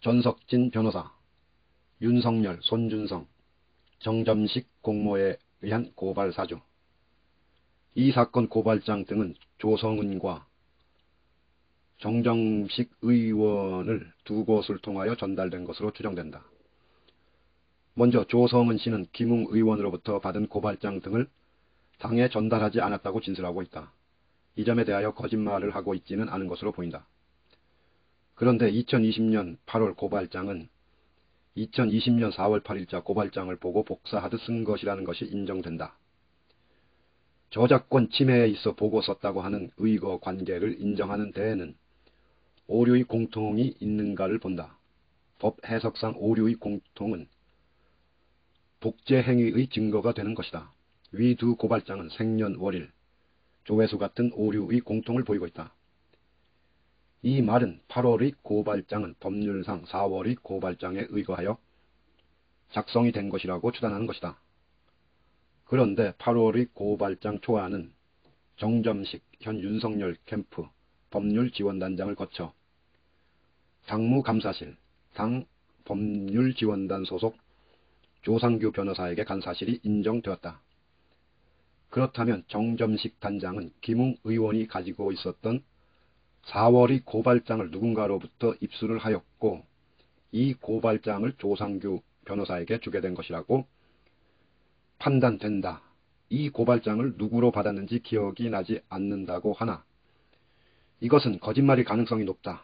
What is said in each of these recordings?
전석진 변호사, 윤석열, 손준성, 정점식 공모에 의한 고발 사주. 이 사건 고발장 등은 조성은과 정점식 의원을 두 곳을 통하여 전달된 것으로 추정된다. 먼저 조성은 씨는 김웅 의원으로부터 받은 고발장 등을 당에 전달하지 않았다고 진술하고 있다. 이 점에 대하여 거짓말을 하고 있지는 않은 것으로 보인다. 그런데 2020년 8월 고발장은 2020년 4월 8일자 고발장을 보고 복사하듯 쓴 것이라는 것이 인정된다. 저작권 침해에 있어 보고 썼다고 하는 의거 관계를 인정하는 데에는 오류의 공통이 있는가를 본다. 법 해석상 오류의 공통은 복제 행위의 증거가 되는 것이다. 위 두 고발장은 생년월일, 조회수 같은 오류의 공통을 보이고 있다. 이 말은 8월의 고발장은 법률상 4월의 고발장에 의거하여 작성이 된 것이라고 추단하는 것이다. 그런데 8월의 고발장 초안은 정점식 현 윤석열 캠프 법률지원단장을 거쳐 당무감사실, 당 법률지원단 소속 조상규 변호사에게 간 사실이 인정되었다. 그렇다면 정점식 단장은 김웅 의원이 가지고 있었던 4월의 고발장을 누군가로부터 입수를 하였고 이 고발장을 조상규 변호사에게 주게 된 것이라고 판단된다. 이 고발장을 누구로 받았는지 기억이 나지 않는다고 하나 이것은 거짓말일 가능성이 높다.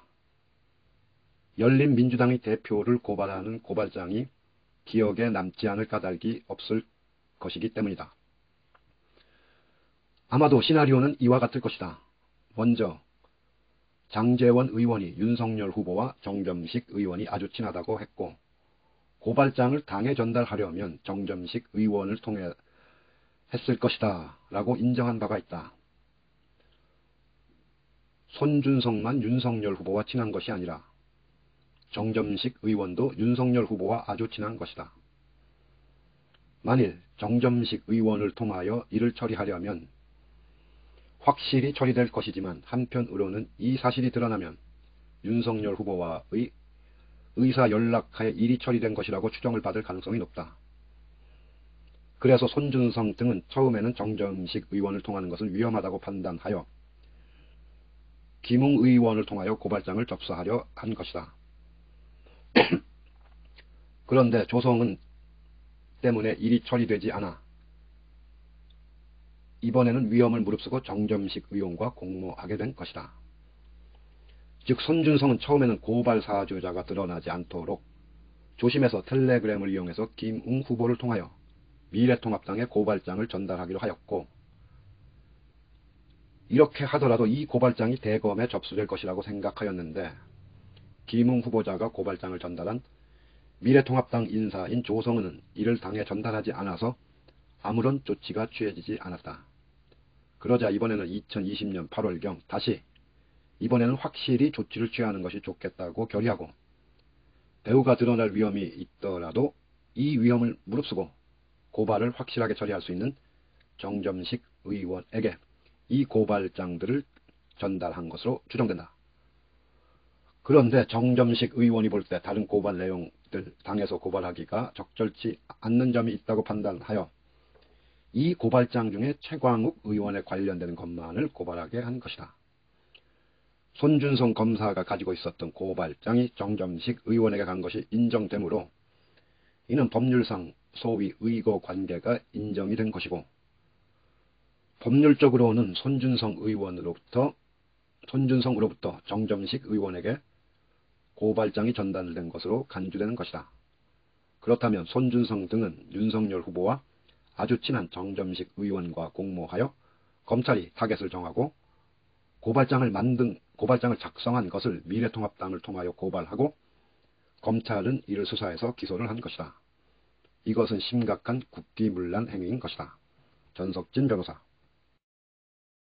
열린민주당의 대표를 고발하는 고발장이 기억에 남지 않을 까닭이 없을 것이기 때문이다. 아마도 시나리오는 이와 같을 것이다. 먼저 장제원 의원이 윤석열 후보와 정점식 의원이 아주 친하다고 했고 고발장을 당에 전달하려면 정점식 의원을 통해 했을 것이다 라고 인정한 바가 있다. 손준성만 윤석열 후보와 친한 것이 아니라 정점식 의원도 윤석열 후보와 아주 친한 것이다. 만일 정점식 의원을 통하여 이를 처리하려면 확실히 처리될 것이지만 한편으로는 이 사실이 드러나면 윤석열 후보와의 의사 연락하에 일이 처리된 것이라고 추정을 받을 가능성이 높다. 그래서 손준성 등은 처음에는 정점식 의원을 통하는 것은 위험하다고 판단하여 김웅 의원을 통하여 고발장을 접수하려 한 것이다. 그런데 조성은 때문에 일이 처리되지 않아 이번에는 위험을 무릅쓰고 정점식 의원과 공모하게 된 것이다. 즉 손준성은 처음에는 고발 사주자가 드러나지 않도록 조심해서 텔레그램을 이용해서 김웅 후보를 통하여 미래통합당에 고발장을 전달하기로 하였고 이렇게 하더라도 이 고발장이 대검에 접수될 것이라고 생각하였는데 김웅 후보자가 고발장을 전달한 미래통합당 인사인 조성은은 이를 당에 전달하지 않아서 아무런 조치가 취해지지 않았다. 그러자 이번에는 2020년 8월경 다시 이번에는 확실히 조치를 취하는 것이 좋겠다고 결의하고 배후가 드러날 위험이 있더라도 이 위험을 무릅쓰고 고발을 확실하게 처리할 수 있는 정점식 의원에게 이 고발장들을 전달한 것으로 추정된다. 그런데 정점식 의원이 볼 때 다른 고발 내용들 당에서 고발하기가 적절치 않는 점이 있다고 판단하여 이 고발장 중에 최광욱 의원에 관련되는 것만을 고발하게 한 것이다. 손준성 검사가 가지고 있었던 고발장이 정점식 의원에게 간 것이 인정되므로 이는 법률상 소위 의거 관계가 인정이 된 것이고 법률적으로는 손준성으로부터 정점식 의원에게 고발장이 전달된 것으로 간주되는 것이다. 그렇다면 손준성 등은 윤석열 후보와 아주 친한 정점식 의원과 공모하여 검찰이 타겟을 정하고 고발장을 작성한 것을 미래통합당을 통하여 고발하고 검찰은 이를 수사해서 기소를 한 것이다. 이것은 심각한 국기문란 행위인 것이다. 전석진 변호사.